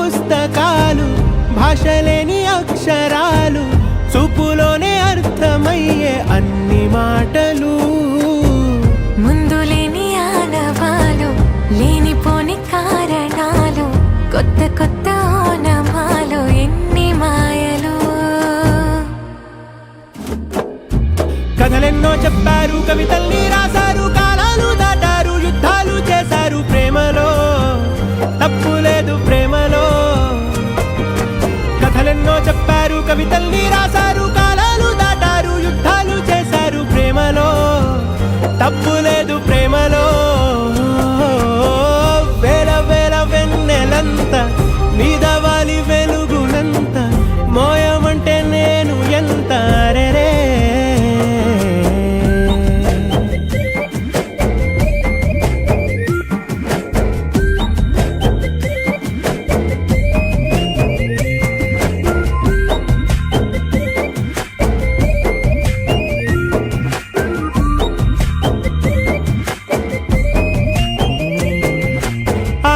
పుస్తకాలు, భాషలేని అక్షరాలు, చూపులోనే అర్థమయ్యే అన్ని మాటలు. ముందు లేని ఆనవాలు, లేనిపోని కారణాలు, కొత్త కొత్త ఓనమాలు, ఎన్ని మాయలు. కథలెన్నో చెప్పారు, కవితల్ని రాశారు, కాలాలు దాటారు, యుద్ధాలు చేశారు ప్రేమలో, తప్పు లేదు ప్రేమలో. కథలెన్నో చెప్పారు, కవితల్ని రాశారు, కాలాలు దాటారు, యుద్ధాలు చేశారు ప్రేమలో, తప్పు లేదు ప్రేమలో. వేల వేల వెన్నెలంత మీద వాలి వెలుగునంత, మోయమంటే నేను ఎంత రే.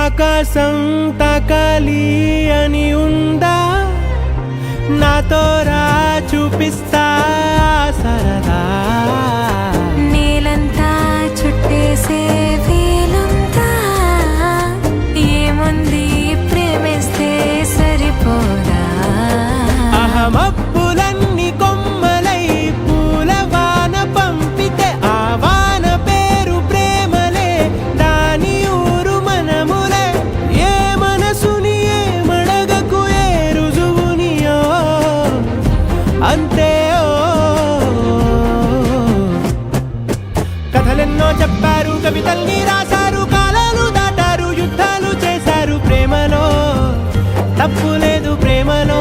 ఆకాశం తాకాలి అని ఉందా, నాతో రా చూపిస్తా సరదా. నేలంతా చుట్టేసే వీలుందా, ఏముంది ప్రేమిస్తే సరిపోదా. అహమప్పులన్నీ కొమ్మలై పూల వాన పంపితే, ఆ వాన పేరు ప్రేమలే, దాని ఊరు మనములే. ఏ మనసుని ఏ మడగకు, ఏ రుజువునియో అంతే. కథలెన్నో చెప్పారు, కవితల్ని రాశారు, కాలాలు దాటారు, యుద్ధాలు చేశారు ప్రేమలో, తప్పు లేదు ప్రేమలో.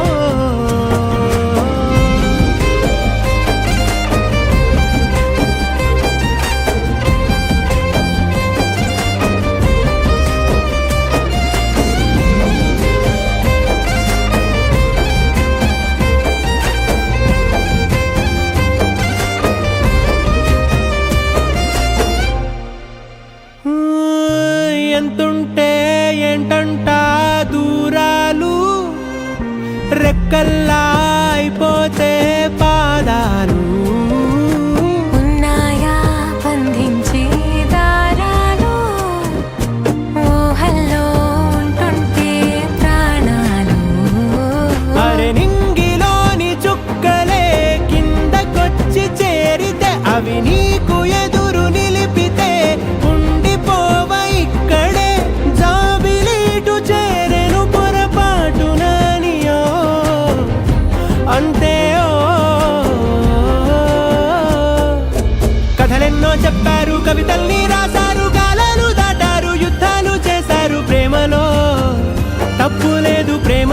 ఎంతుంటే ఏంటంట దూరాలు, రెక్కల్లా అయిపోతే పాదాలు. ఉన్నాయా బంధించే దారాలు, ఊహల్లో ఉంటుంటే ప్రాణాలు. అరే నింగిలోని చుక్కలే కిందకొచ్చి చేరితే, అవి నీకు ఎదురు నిలిపితే ఉండిపోవ ఇక్కడే. జాబిలీటు చేరెను పొరపాటుననియో అంతే. కథలెన్నో చెప్పారు, కవితల్ని రాశారు, కాలాలు దాటారు, యుద్ధాలు చేశారు ప్రేమలో, తప్పు లేదు ప్రేమ.